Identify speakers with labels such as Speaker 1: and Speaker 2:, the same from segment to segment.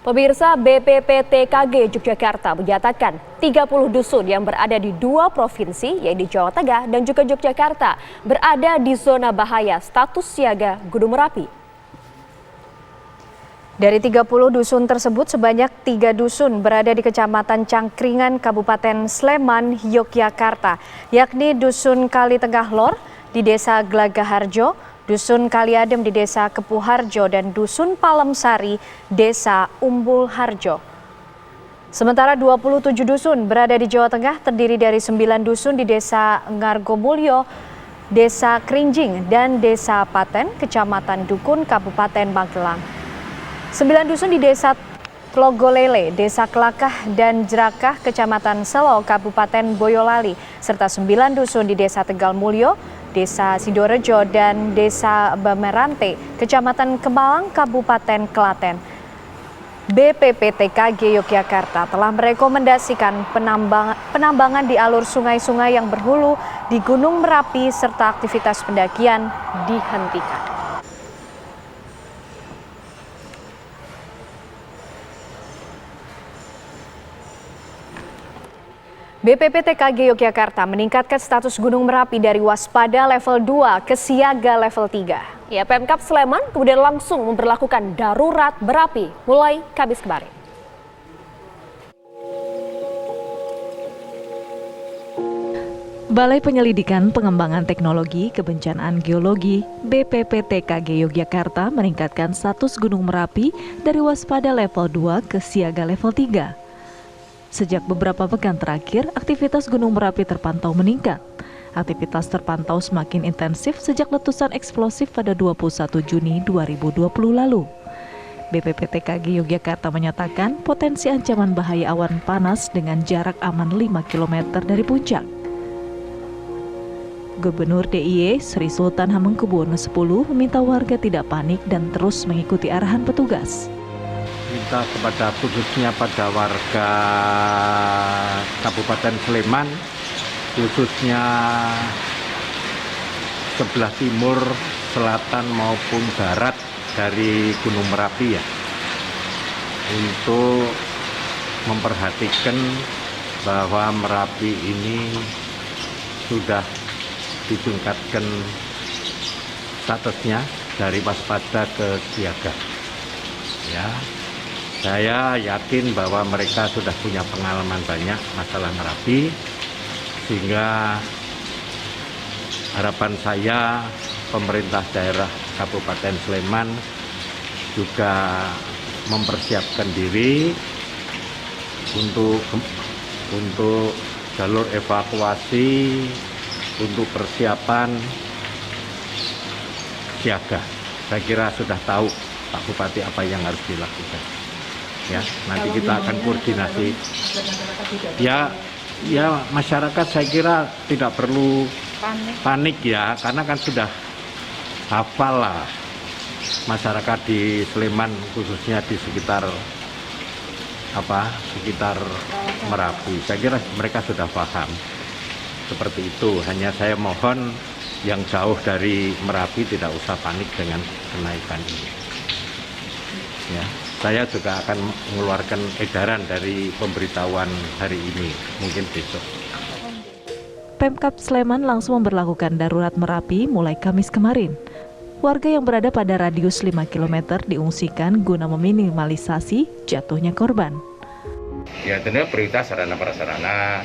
Speaker 1: Pemirsa, BPPTKG Yogyakarta menyatakan 30 dusun yang berada di 2 provinsi, yaitu Jawa Tengah dan juga Yogyakarta, berada di zona bahaya status siaga Gunung Merapi. Dari 30 dusun tersebut, sebanyak 3 dusun berada di Kecamatan Cangkringan, Kabupaten Sleman, Yogyakarta, yakni Dusun Kali Tengah Lor di Desa Glagaharjo, Dusun Kaliadem di Desa Kepuharjo, dan Dusun Palemsari, Desa Umbul Harjo. Sementara 27 dusun berada di Jawa Tengah, terdiri dari 9 dusun di Desa Ngargomulyo, Desa Krinjing, dan Desa Paten, Kecamatan Dukun, Kabupaten Magelang. 9 dusun di Desa Tlogolele, Desa Kelakah, dan Jerakah, Kecamatan Selo, Kabupaten Boyolali, serta 9 dusun di Desa Tegal Mulyo, Desa Sidorejo, dan Desa Bamerante, Kecamatan Kemalang, Kabupaten Klaten. BPPTKG Yogyakarta telah merekomendasikan penambangan di alur sungai-sungai yang berhulu di Gunung Merapi serta aktivitas pendakian dihentikan. BPPTKG Yogyakarta meningkatkan status Gunung Merapi dari waspada level 2 ke siaga level 3. Ya, Pemkab Sleman kemudian langsung memberlakukan darurat berapi mulai Kamis kemarin.
Speaker 2: Balai Penyelidikan Pengembangan Teknologi Kebencanaan Geologi BPPTKG Yogyakarta meningkatkan status Gunung Merapi dari waspada level 2 ke siaga level 3. Sejak beberapa pekan terakhir, aktivitas Gunung Merapi terpantau meningkat. Aktivitas terpantau semakin intensif sejak letusan eksplosif pada 21 Juni 2020 lalu. BPPTKG Yogyakarta menyatakan potensi ancaman bahaya awan panas dengan jarak aman 5 km dari puncak. Gubernur DIY Sri Sultan Hamengkubuwono X meminta warga tidak panik dan terus mengikuti arahan petugas.
Speaker 3: Minta kepada khususnya pada warga Kabupaten Sleman, khususnya sebelah timur, selatan maupun barat dari Gunung Merapi ya, untuk memperhatikan bahwa Merapi ini sudah ditingkatkan statusnya dari waspada ke siaga. Ya. Saya yakin bahwa mereka sudah punya pengalaman banyak masalah Merapi, sehingga harapan saya pemerintah daerah Kabupaten Sleman juga mempersiapkan diri untuk jalur evakuasi, untuk persiapan siaga. Saya kira sudah tahu Pak Bupati apa yang harus dilakukan. Ya, nanti kita akan koordinasi. Ya, masyarakat saya kira tidak perlu panik ya, karena kan sudah hafal lah masyarakat di Sleman, khususnya di sekitar Merapi. Saya kira mereka sudah paham seperti itu. Hanya saya mohon yang jauh dari Merapi tidak usah panik dengan kenaikan ini. Ya. Saya juga akan mengeluarkan edaran dari pemberitahuan hari ini, mungkin besok.
Speaker 2: Pemkab Sleman langsung memberlakukan darurat Merapi mulai Kamis kemarin. Warga yang berada pada radius 5 km diungsikan guna meminimalisasi jatuhnya korban.
Speaker 4: Ya, tentunya prioritas sarana-prasarana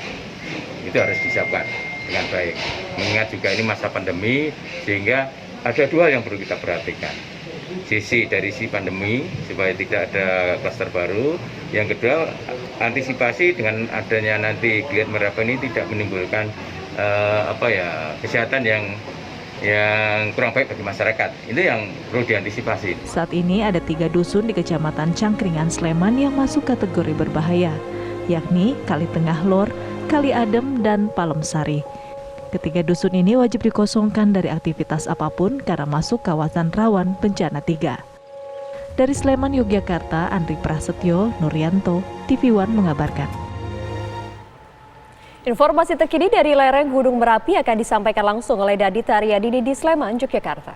Speaker 4: itu harus disiapkan dengan baik. Mengingat juga ini masa pandemi, sehingga ada 2 yang perlu kita perhatikan. Dari sisi pandemi supaya tidak ada klaster baru. Yang kedua, antisipasi dengan adanya nanti Geliat Merapi ini tidak menimbulkan kesehatan yang kurang baik bagi masyarakat. Itu yang perlu diantisipasi.
Speaker 2: Saat ini ada 3 dusun di Kecamatan Cangkringan Sleman yang masuk kategori berbahaya, yakni Kali Tengah Lor, Kali Adem, dan Palemsari. Ketiga dusun ini wajib dikosongkan dari aktivitas apapun karena masuk kawasan rawan bencana 3. Dari Sleman, Yogyakarta, Andri Prasetyo, Nuryanto, TV One mengabarkan.
Speaker 1: Informasi terkini dari lereng Gunung Merapi akan disampaikan langsung oleh Dadita Riyadini di Sleman, Yogyakarta.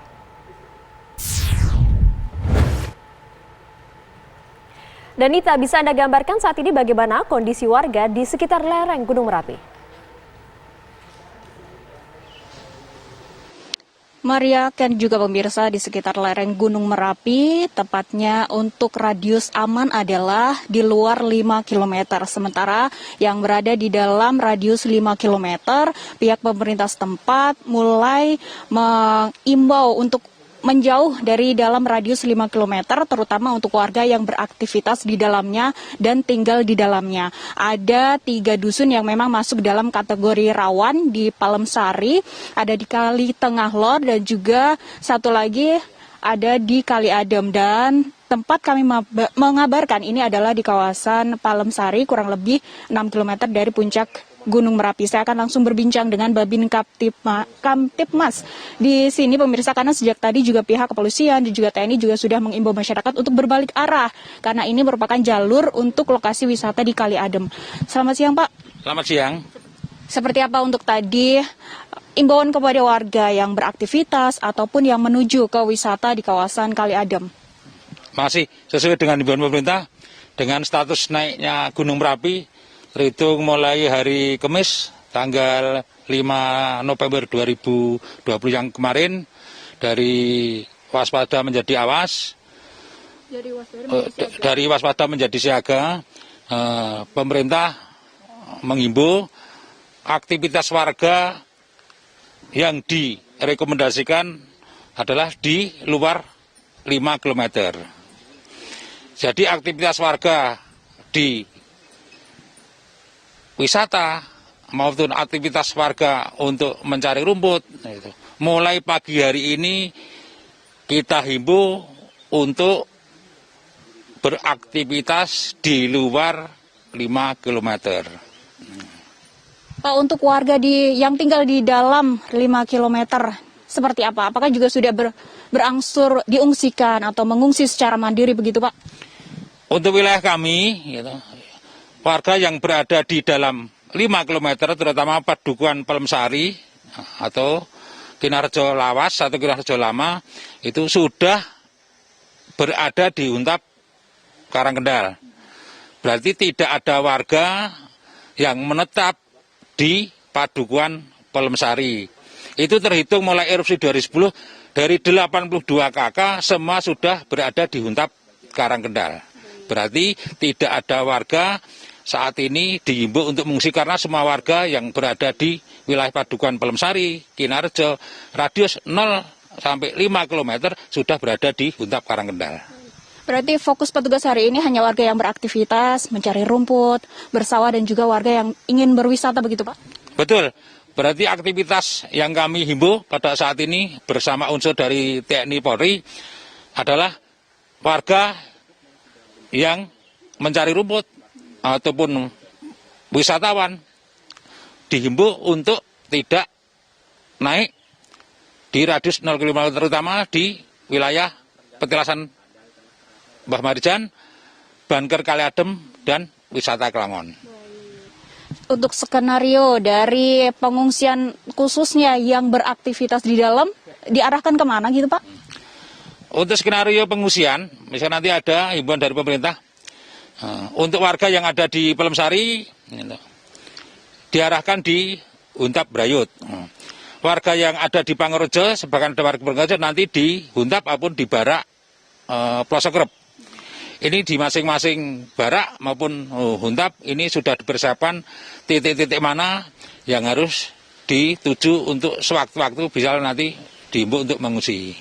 Speaker 5: Danita, bisa Anda gambarkan saat ini bagaimana kondisi warga di sekitar lereng Gunung Merapi?
Speaker 6: Maria dan juga pemirsa, di sekitar lereng Gunung Merapi, tepatnya untuk radius aman adalah di luar 5 km. Sementara yang berada di dalam radius 5 km, pihak pemerintah setempat mulai mengimbau untuk menjauh dari dalam radius 5 km, terutama untuk warga yang beraktivitas di dalamnya dan tinggal di dalamnya. Ada 3 dusun yang memang masuk dalam kategori rawan di Palemsari, ada di Kali Tengah Lor, dan juga satu lagi ada di Kali Adem. Dan tempat kami mengabarkan ini adalah di kawasan Palemsari, kurang lebih 6 km dari puncak Gunung Merapi. Saya akan langsung berbincang dengan Babin Kamtipmas di sini, pemirsa, karena sejak tadi juga pihak kepolisian dan juga TNI juga sudah mengimbau masyarakat untuk berbalik arah karena ini merupakan jalur untuk lokasi wisata di Kali Adem. Selamat siang, Pak.
Speaker 7: Selamat siang.
Speaker 6: Seperti apa untuk tadi imbauan kepada warga yang beraktivitas ataupun yang menuju ke wisata di kawasan Kali Adem?
Speaker 7: Masih sesuai dengan imbauan pemerintah, dengan status naiknya Gunung Merapi terhitung mulai hari Kamis tanggal 5 November 2020 yang kemarin, dari waspada menjadi awas, dari waspada menjadi siaga. Pemerintah menghimbau aktivitas warga yang direkomendasikan adalah di luar 5 km. Jadi aktivitas warga di wisata maupun aktivitas warga untuk mencari rumput, mulai pagi hari ini kita himbau untuk beraktivitas di luar 5 km.
Speaker 6: Pak, untuk warga yang tinggal di dalam 5 km seperti apa? Apakah juga sudah berangsur diungsikan atau mengungsi secara mandiri begitu, Pak?
Speaker 7: Untuk wilayah kami, warga yang berada di dalam 5 km, terutama Padukuhan Palemsari atau Kinarjo Lawas atau Kinarjo Lama, itu sudah berada di Huntap Karangkendal. Berarti tidak ada warga yang menetap di Padukuhan Palemsari. Itu terhitung mulai erupsi 2010, dari 82 KK semua sudah berada di Huntap Karangkendal. Berarti tidak ada warga saat ini dihimbau untuk mengungsi karena semua warga yang berada di wilayah Padukuhan Palemsari, Kinarjo, radius 0 sampai 5 km sudah berada di Huntap Karangkendal.
Speaker 6: Berarti fokus petugas hari ini hanya warga yang beraktivitas, mencari rumput, bersawah, dan juga warga yang ingin berwisata begitu, Pak?
Speaker 7: Betul. Berarti aktivitas yang kami himbau pada saat ini bersama unsur dari TNI Polri adalah warga yang mencari rumput ataupun wisatawan dihimbau untuk tidak naik di radius 0 km, terutama di wilayah petilasan Mbah Marijan, Banker Kali Adem, dan wisata Kelangon.
Speaker 6: Untuk skenario dari pengungsian khususnya yang beraktivitas di dalam diarahkan kemana gitu, Pak?
Speaker 7: Untuk skenario pengungsian, misalnya nanti ada himbauan dari pemerintah, untuk warga yang ada di Palemsari, diarahkan di Huntap Brayut. Warga yang ada di Pangerejo, sebagian ada warga Pangerejo, nanti di Huntap maupun di Barak Plosokrep. Ini di masing-masing Barak maupun Huntap, ini sudah dipersiapkan titik-titik mana yang harus dituju untuk sewaktu-waktu bisa nanti dihimbau untuk mengungsi.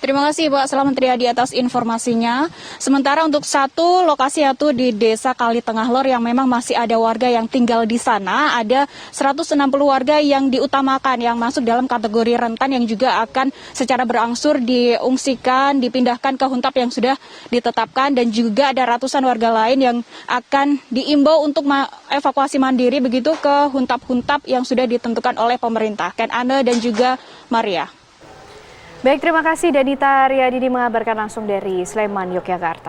Speaker 6: Terima kasih, Pak Selamat Riyadi, atas informasinya. Sementara untuk satu lokasi, yaitu di Desa Kali Tengah Lor, yang memang masih ada warga yang tinggal di sana. Ada 160 warga yang diutamakan, yang masuk dalam kategori rentan, yang juga akan secara berangsur diungsikan, dipindahkan ke Huntap yang sudah ditetapkan. Dan juga ada ratusan warga lain yang akan diimbau untuk evakuasi mandiri begitu ke Huntap-Huntap yang sudah ditentukan oleh pemerintah. Ken Ane dan juga Maria.
Speaker 1: Baik, terima kasih Danita Riyadi mengabarkan langsung dari Sleman, Yogyakarta.